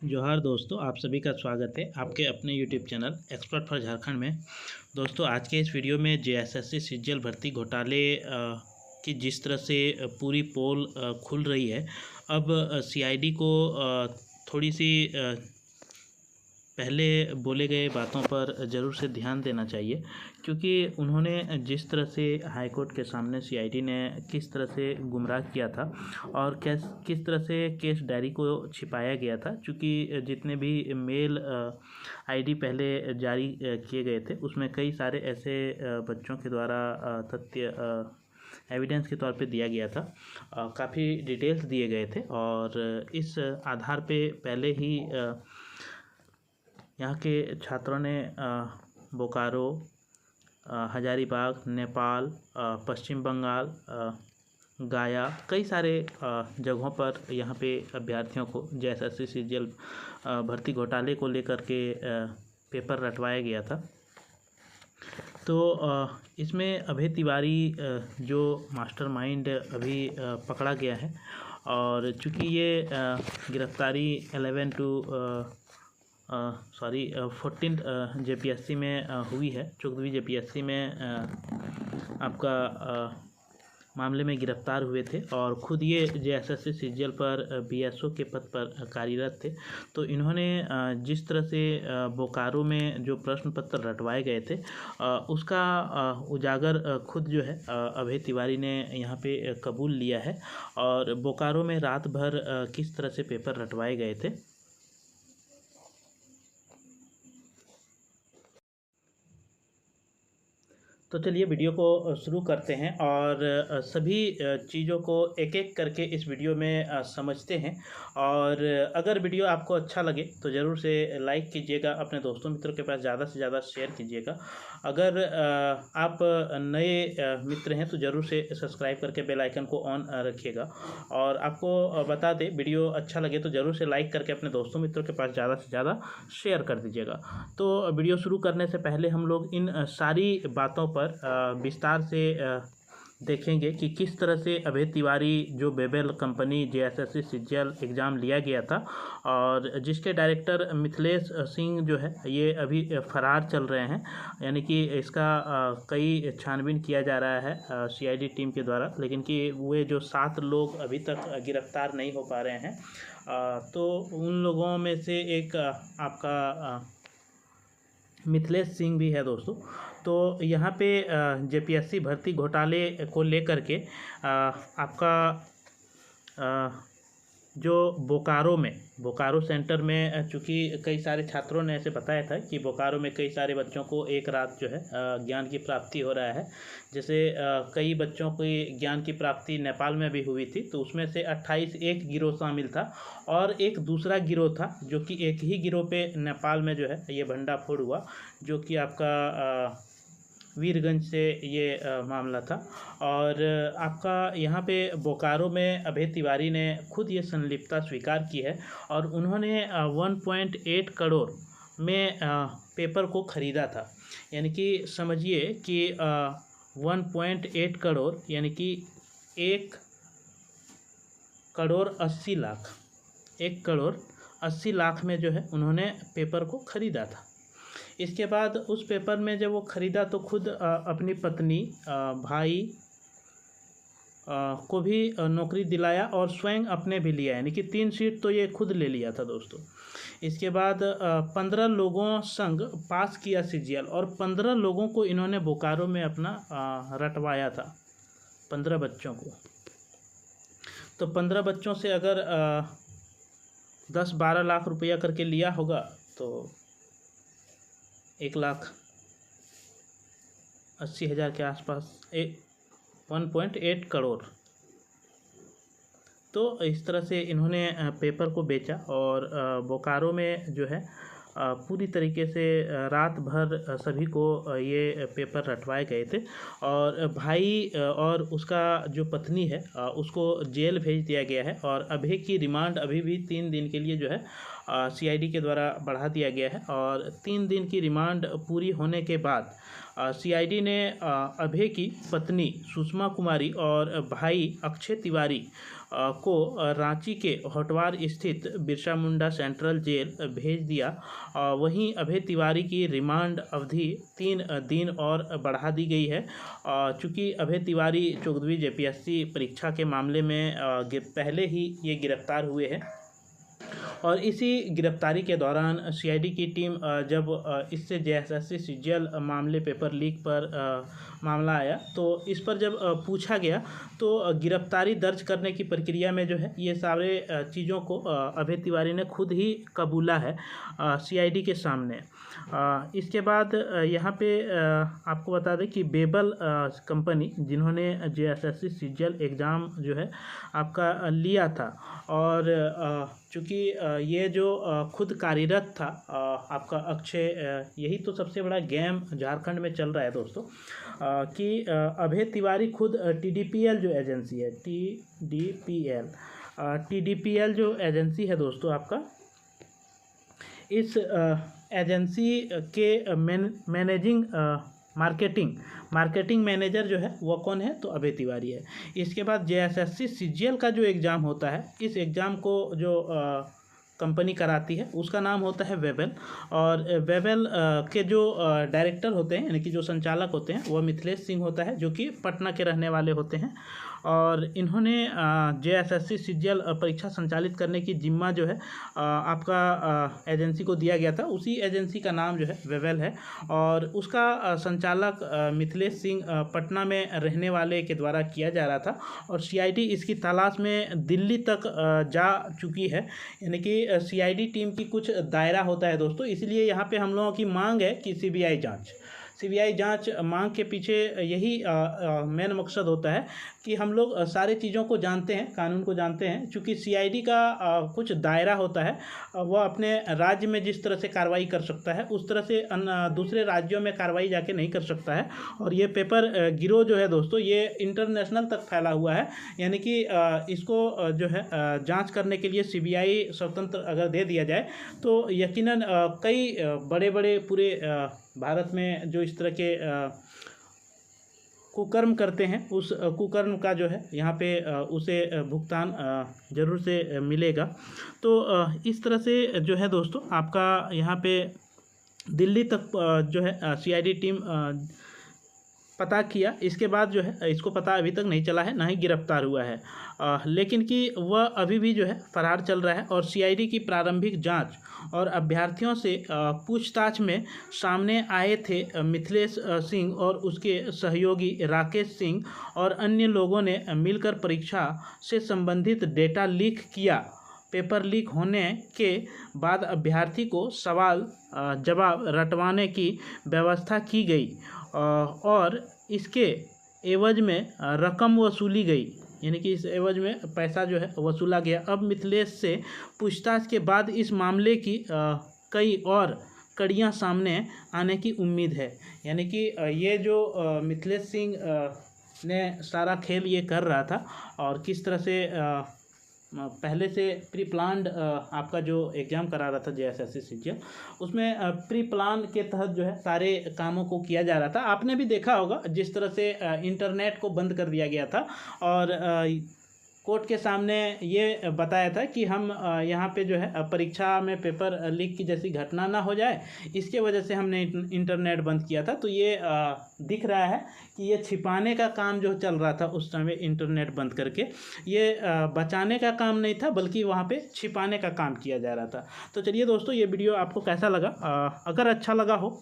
जोहार दोस्तों, आप सभी का स्वागत है आपके अपने YouTube channel expert for Jharkhand में। दोस्तों, आज के इस वीडियो में जेएसएससी सीजीएल भर्ती घोटाले की जिस तरह से पूरी पोल खुल रही है, अब सीआईडी को थोड़ी सी पहले बोले गए बातों पर ज़रूर से ध्यान देना चाहिए, क्योंकि उन्होंने जिस तरह से हाई कोर्ट के सामने सीआईडी ने किस तरह से गुमराह किया था और किस तरह से केस डायरी को छिपाया गया था। क्योंकि जितने भी मेल आईडी पहले जारी किए गए थे, उसमें कई सारे ऐसे बच्चों के द्वारा तथ्य एविडेंस के तौर पे दिया गया था, काफ़ी डिटेल्स दिए गए थे और इस आधार पे पहले ही यहाँ के छात्रों ने बोकारो, हजारीबाग, नेपाल, पश्चिम बंगाल, गया, कई सारे जगहों पर यहाँ पे अभ्यर्थियों को जेएसएससी सीजीएल भर्ती घोटाले को लेकर के पेपर रटवाया गया था। तो इसमें अभय तिवारी जो मास्टरमाइंड अभी पकड़ा गया है, और चूँकि ये गिरफ्तारी 14 जेपीएससी में हुई है, 14वीं जेपीएससी में आपका मामले में गिरफ्तार हुए थे और ख़ुद ये जेएसएससी सीजीएल पर बीएसओ के पद पर कार्यरत थे। तो इन्होंने जिस तरह से बोकारो में जो प्रश्न पत्र रटवाए गए थे, उसका उजागर खुद जो है अभय तिवारी ने यहाँ पे कबूल लिया है। और बोकारो में रात भर किस तरह से पेपर रटवाए गए थे, तो चलिए वीडियो को शुरू करते हैं और सभी चीज़ों को एक एक करके इस वीडियो में समझते हैं। और अगर वीडियो आपको अच्छा लगे तो ज़रूर से लाइक कीजिएगा, अपने दोस्तों मित्रों के पास ज़्यादा से ज़्यादा शेयर कीजिएगा। अगर आप नए मित्र हैं तो ज़रूर से सब्सक्राइब करके बेल आइकन को ऑन रखिएगा। और आपको बता दें, वीडियो अच्छा लगे तो ज़रूर से लाइक करके अपने दोस्तों मित्रों के पास ज़्यादा से ज़्यादा शेयर कर दीजिएगा। तो वीडियो शुरू करने से पहले हम लोग इन सारी बातों पर विस्तार से देखेंगे कि किस तरह से अभय तिवारी, जो बेबेल कंपनी जेएसएससी सीजीएल एग्ज़ाम लिया गया था और जिसके डायरेक्टर मिथिलेश सिंह जो है, ये अभी फरार चल रहे हैं। यानी कि इसका कई छानबीन किया जा रहा है सीआईडी टीम के द्वारा, लेकिन कि वे जो 7 लोग अभी तक गिरफ्तार नहीं हो पा रहे हैं, तो उन लोगों में से एक आपका मिथिलेश सिंह भी है दोस्तों। तो यहाँ पे जेपीएससी भर्ती घोटाले को लेकर के आपका जो बोकारो सेंटर में, चूँकि कई सारे छात्रों ने ऐसे बताया था कि बोकारो में कई सारे बच्चों को एक रात जो है ज्ञान की प्राप्ति हो रहा है। जैसे कई बच्चों की ज्ञान की प्राप्ति नेपाल में भी हुई थी, तो उसमें से 28 एक गिरोह शामिल था और एक दूसरा गिरोह था, जो कि एक ही गिरोह पे नेपाल में जो है ये भंडाफोड़ हुआ, जो कि आपका वीरगंज से ये मामला था। और आपका यहाँ पे बोकारो में अभय तिवारी ने खुद ये संलिप्तता स्वीकार की है और उन्होंने 1.8 करोड़ में पेपर को ख़रीदा था। यानी कि समझिए कि 1.8 करोड़ यानी कि 1 करोड़ 80 लाख, 1 करोड़ 80 लाख में जो है उन्होंने पेपर को ख़रीदा था। इसके बाद उस पेपर में जब वो ख़रीदा तो खुद अपनी पत्नी, भाई को भी नौकरी दिलाया और स्वयं अपने भी लिया, यानी कि 3 सीट तो ये खुद ले लिया था दोस्तों। इसके बाद 15 लोगों संग पास किया सीजीएल और 15 लोगों को इन्होंने बोकारो में अपना रटवाया था, 15 बच्चों को। तो 15 बच्चों से अगर 10-12 लाख रुपया करके लिया होगा तो 1,80,000 के आसपास 1.8 करोड़। तो इस तरह से इन्होंने पेपर को बेचा और बोकारो में जो है पूरी तरीके से रात भर सभी को ये पेपर रटवाए गए थे। और भाई और उसका जो पत्नी है उसको जेल भेज दिया गया है और अभय की रिमांड अभी भी 3 दिन के लिए जो है सीआईडी के द्वारा बढ़ा दिया गया है। और 3 दिन की रिमांड पूरी होने के बाद सीआईडी ने अभय की पत्नी सुषमा कुमारी और भाई अक्षय तिवारी को रांची के होटवार स्थित बिरसा मुंडा सेंट्रल जेल भेज दिया। वहीं अभय तिवारी की रिमांड अवधि 3 दिन और बढ़ा दी गई है। चूँकि अभय तिवारी 14वीं जेपीएससी परीक्षा के मामले में पहले ही ये गिरफ्तार हुए हैं और इसी गिरफ्तारी के दौरान सीआईडी की टीम जब इससे जेएसएससी सीजीएल मामले पेपर लीक पर मामला आया तो इस पर जब पूछा गया तो गिरफ्तारी दर्ज करने की प्रक्रिया में जो है ये सारे चीज़ों को अभय तिवारी ने खुद ही कबूला है सीआईडी के सामने। इसके बाद यहाँ पे आपको बता दें कि बेबल कंपनी जिन्होंने जेएसएससी सीजीएल एग्ज़ाम जो है आपका लिया था और चूँकि ये जो खुद कार्यरत था आपका अक्षय, यही तो सबसे बड़ा गेम झारखंड में चल रहा है दोस्तों कि अभय तिवारी खुद टीडीपीएल जो एजेंसी है टीडीपीएल जो एजेंसी है दोस्तों आपका, इस एजेंसी के मैनेजिंग मार्केटिंग मैनेजर जो है वो कौन है तो अभय तिवारी है। इसके बाद जेएसएससी सीजीएल का जो एग्ज़ाम होता है, इस एग्ज़ाम को जो कंपनी कराती है उसका नाम होता है वेबल और वेबल के जो डायरेक्टर होते हैं यानी कि जो संचालक होते हैं वो मिथिलेश सिंह होता है जो कि पटना के रहने वाले होते हैं और इन्होंने जेएसएससी सीजीएल परीक्षा संचालित करने की जिम्मा जो है आपका एजेंसी को दिया गया था। उसी एजेंसी का नाम जो है वेबल है और उसका संचालक मिथिलेश सिंह पटना में रहने वाले के द्वारा किया जा रहा था और सीआईडी इसकी तलाश में दिल्ली तक जा चुकी है। यानी कि सीआईडी टीम की कुछ दायरा होता है दोस्तों, इसलिए यहाँ पे हम लोगों की मांग है कि सीबीआई जांच मांग के पीछे यही मेन मकसद होता है कि हम लोग सारे चीज़ों को जानते हैं, कानून को जानते हैं। चूँकि सीआईडी का कुछ दायरा होता है, वह अपने राज्य में जिस तरह से कार्रवाई कर सकता है उस तरह से दूसरे राज्यों में कार्रवाई जाके नहीं कर सकता है। और ये पेपर गिरोह जो है दोस्तों ये इंटरनेशनल तक फैला हुआ है, यानी कि इसको जो है जाँच करने के लिए सीबीआई स्वतंत्र अगर दे दिया जाए तो यकीनन कई बड़े बड़े पूरे भारत में जो इस तरह के कुकर्म करते हैं उस कुकर्म का जो है यहाँ पे उसे भुगतान ज़रूर से मिलेगा। तो इस तरह से जो है दोस्तों आपका यहाँ पे दिल्ली तक जो है सीआईडी टीम पता किया। इसके बाद जो है इसको पता अभी तक नहीं चला है, ना ही गिरफ्तार हुआ है, लेकिन कि वह अभी भी जो है फरार चल रहा है। और सीआईडी की प्रारंभिक जांच और अभ्यर्थियों से पूछताछ में सामने आए थे मिथिलेश सिंह और उसके सहयोगी राकेश सिंह और अन्य लोगों ने मिलकर परीक्षा से संबंधित डेटा लीक किया। पेपर लीक होने के बाद अभ्यर्थी को सवाल जवाब रटवाने की व्यवस्था की गई और इसके एवज में रकम वसूली गई, यानी कि इस एवज में पैसा जो है वसूला गया। अब मिथिलेश से पूछताछ के बाद इस मामले की कई और कड़ियाँ सामने आने की उम्मीद है। यानी कि ये जो मिथिलेश सिंह ने सारा खेल ये कर रहा था और किस तरह से पहले से प्री प्लान्ड आपका जो एग्ज़ाम करा रहा था जेएसएससी सीजीएल, उसमें प्री प्लान के तहत जो है सारे कामों को किया जा रहा था। आपने भी देखा होगा जिस तरह से इंटरनेट को बंद कर दिया गया था और कोर्ट के सामने ये बताया था कि हम यहाँ पे जो है परीक्षा में पेपर लीक की जैसी घटना ना हो जाए, इसके वजह से हमने इंटरनेट बंद किया था। तो ये दिख रहा है कि ये छिपाने का काम जो चल रहा था उस समय इंटरनेट बंद करके, ये बचाने का काम नहीं था बल्कि वहाँ पे छिपाने का काम किया जा रहा था। तो चलिए दोस्तों, ये वीडियो आपको कैसा लगा? अगर अच्छा लगा हो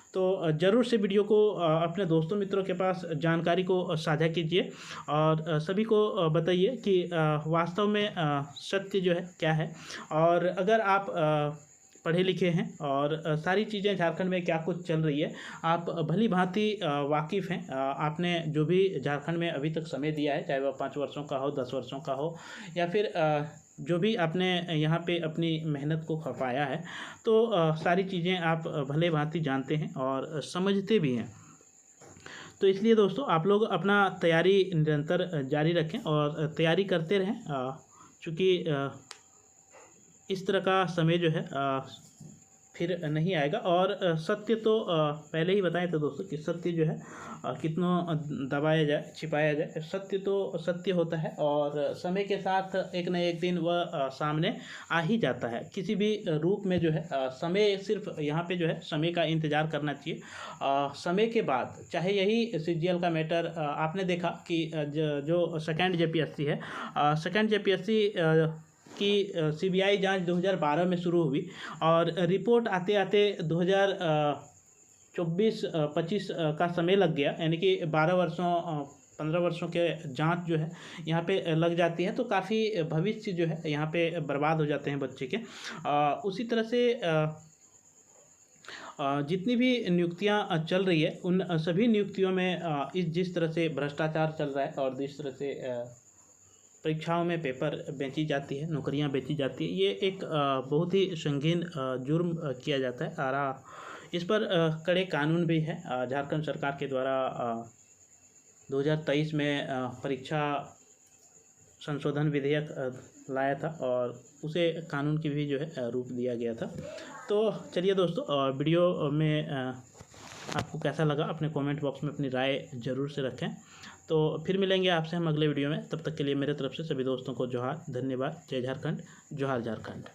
तो ज़रूर से वीडियो को अपने दोस्तों मित्रों के पास जानकारी को साझा कीजिए और सभी को बताइए कि वास्तव में सत्य जो है क्या है। और अगर आप पढ़े लिखे हैं और सारी चीज़ें झारखंड में क्या कुछ चल रही है आप भली भांति वाकिफ़ हैं, आपने जो भी झारखंड में अभी तक समय दिया है, चाहे वह 5 वर्षों का हो, 10 वर्षों का हो, या फिर जो भी आपने यहाँ पे अपनी मेहनत को खपाया है, तो सारी चीज़ें आप भले भांति जानते हैं और समझते भी हैं। तो इसलिए दोस्तों आप लोग अपना तैयारी निरंतर जारी रखें और तैयारी करते रहें, चूँकि इस तरह का समय जो है फिर नहीं आएगा। और सत्य तो पहले ही बताए थे दोस्तों कि सत्य जो है कितना दबाया जाए छिपाया जाए, सत्य तो सत्य होता है और समय के साथ एक न एक दिन वह सामने आ ही जाता है किसी भी रूप में जो है। समय सिर्फ यहाँ पे जो है समय का इंतज़ार करना चाहिए। समय के बाद चाहे यही सीजीएल का मैटर आपने देखा कि जो सेकेंड जेपीएससी है, सेकेंड जेपीएससी की सीबीआई जांच 2012 में शुरू हुई और रिपोर्ट आते आते 2024-25 का समय लग गया, यानी कि 15 वर्षों के जांच जो है यहाँ पे लग जाती है, तो काफ़ी भविष्य जो है यहाँ पे बर्बाद हो जाते हैं बच्चे के। उसी तरह से जितनी भी नियुक्तियां चल रही है उन सभी नियुक्तियों में जिस तरह से भ्रष्टाचार चल रहा है और जिस तरह से परीक्षाओं में पेपर बेची जाती है, नौकरियां बेची जाती है, ये एक बहुत ही संगीन जुर्म किया जाता है। और इस पर कड़े कानून भी है। झारखंड सरकार के द्वारा 2023 में परीक्षा संशोधन विधेयक लाया था और उसे कानून की भी जो है रूप दिया गया था। तो चलिए दोस्तों, वीडियो में आपको कैसा लगा अपने कमेंट बॉक्स में अपनी राय ज़रूर से रखें। तो फिर मिलेंगे आपसे हम अगले वीडियो में, तब तक के लिए मेरे तरफ से सभी दोस्तों को जोहार, धन्यवाद, जय झारखंड, जोहार झारखंड।